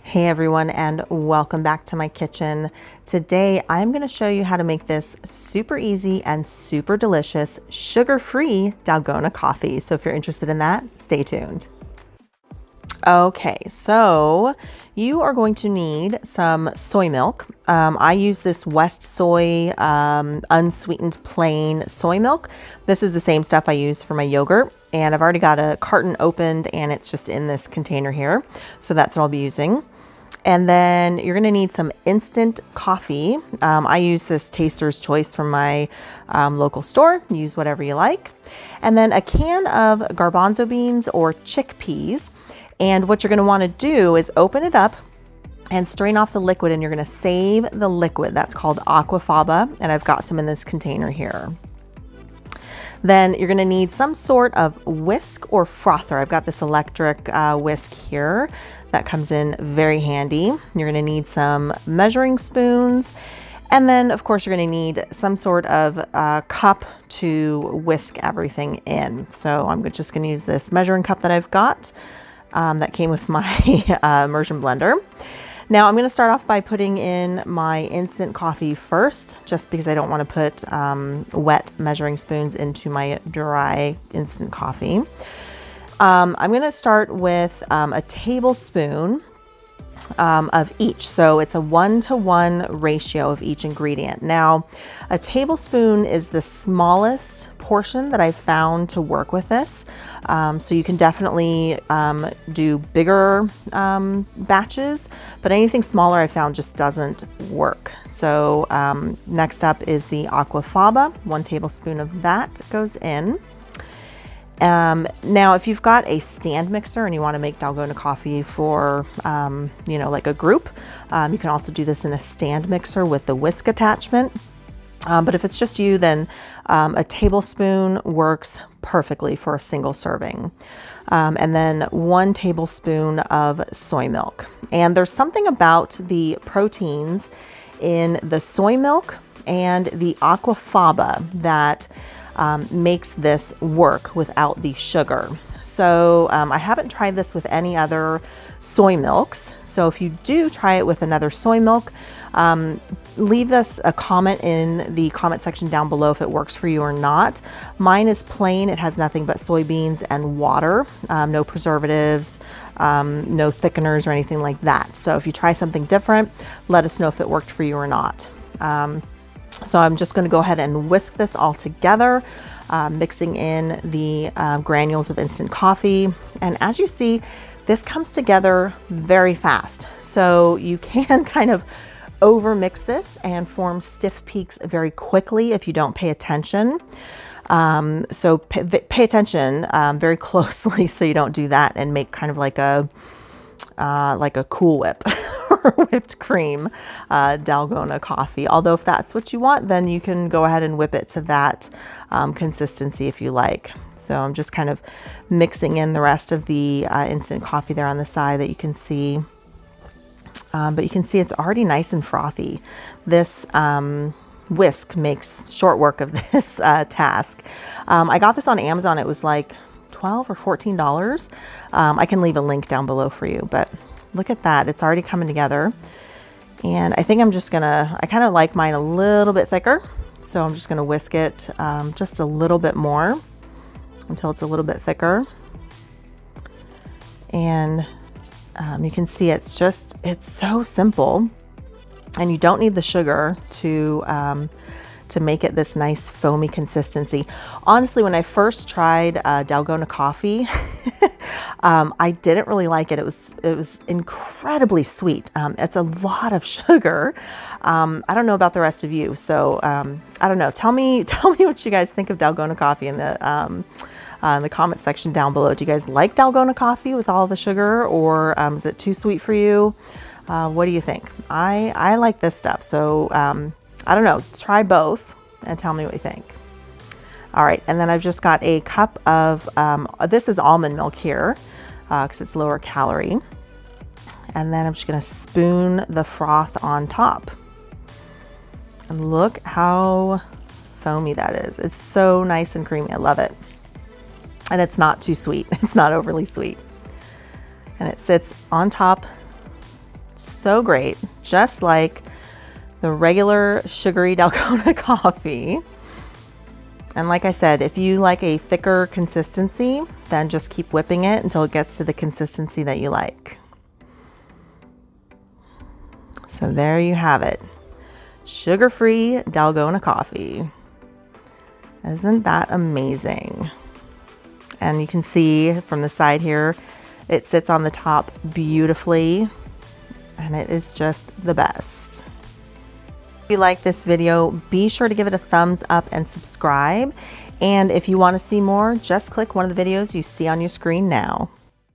Hey everyone, and welcome back to my kitchen. Today I'm going to show you how to make this super easy and super delicious sugar-free Dalgona coffee. So if you're interested in that, stay tuned. Okay, so you are going to need some soy milk. I use this West Soy unsweetened plain soy milk. This is the same stuff I use for my yogurt, and I've already got a carton opened and it's just in this container here. So that's what I'll be using. And then you're gonna need some instant coffee. I use this Taster's Choice from my local store. Use whatever you like. And then a can of garbanzo beans or chickpeas. And what you're gonna wanna do is open it up and strain off the liquid, and you're gonna save the liquid. That's called aquafaba, and I've got some in this container here. Then you're gonna need some sort of whisk or frother. I've got this electric whisk here that comes in very handy. You're gonna need some measuring spoons, and then of course you're gonna need some sort of cup to whisk everything in. So I'm just gonna use this measuring cup that I've got that came with my immersion blender. Now I'm going to start off by putting in my instant coffee first, just because I don't want to put wet measuring spoons into my dry instant coffee. I'm going to start with a tablespoon of each. So it's a 1-to-1 ratio of each ingredient. Now, a tablespoon is the smallest portion that I've found to work with this. So you can definitely do bigger batches, but anything smaller I found just doesn't work. So next up is the aquafaba. 1 tablespoon of that goes in. Now, if you've got a stand mixer and you want to make Dalgona coffee for, like a group, you can also do this in a stand mixer with the whisk attachment. But if it's just you, then a tablespoon works perfectly for a single serving. And then 1 tablespoon of soy milk. And there's something about the proteins in the soy milk and the aquafaba that makes this work without the sugar. So I haven't tried this with any other soy milks. So if you do try it with another soy milk, leave us a comment in the comment section down below if it works for you or not. Mine is plain. It has nothing but soybeans and water, no preservatives, no thickeners or anything like that. So if you try something different, let us know if it worked for you or not. So I'm just going to go ahead and whisk this all together, mixing in the granules of instant coffee. And as you see, this comes together very fast. So you can kind of over-mix this and form stiff peaks very quickly if you don't pay attention. So pay attention very closely so you don't do that and make kind of like a Cool Whip or whipped cream Dalgona coffee. Although if that's what you want, then you can go ahead and whip it to that consistency if you like. So I'm just kind of mixing in the rest of the instant coffee there on the side that you can see. But you can see it's already nice and frothy. This whisk makes short work of this task. I got this on Amazon. It was like $12 or $14. I can leave a link down below for you, but look at that. It's already coming together. And I think I kind of like mine a little bit thicker. So I'm just gonna whisk it just a little bit more until it's a little bit thicker. And you can see it's so simple, and you don't need the sugar to make it this nice foamy consistency. Honestly, when I first tried Dalgona coffee, I didn't really like it. It was incredibly sweet. It's a lot of sugar. I don't know about the rest of you, so I don't know. Tell me what you guys think of Dalgona coffee in the comment section down below. Do you guys like Dalgona coffee with all the sugar, or is it too sweet for you? What do you think? I like this stuff. So I don't know, try both and tell me what you think. All right, and then I've just got a cup of, this is almond milk here because it's lower calorie. And then I'm just gonna spoon the froth on top. And look how foamy that is. It's so nice and creamy, I love it. And it's not too sweet, it's not overly sweet. And it sits on top So great, just like the regular sugary Dalgona coffee. And like I said, if you like a thicker consistency, then just keep whipping it until it gets to the consistency that you like. So there you have it. Sugar-free Dalgona coffee. Isn't that amazing? And you can see from the side here, it sits on the top beautifully, and it is just the best. If you like this video, be sure to give it a thumbs up and subscribe. And if you want to see more, just click one of the videos you see on your screen now.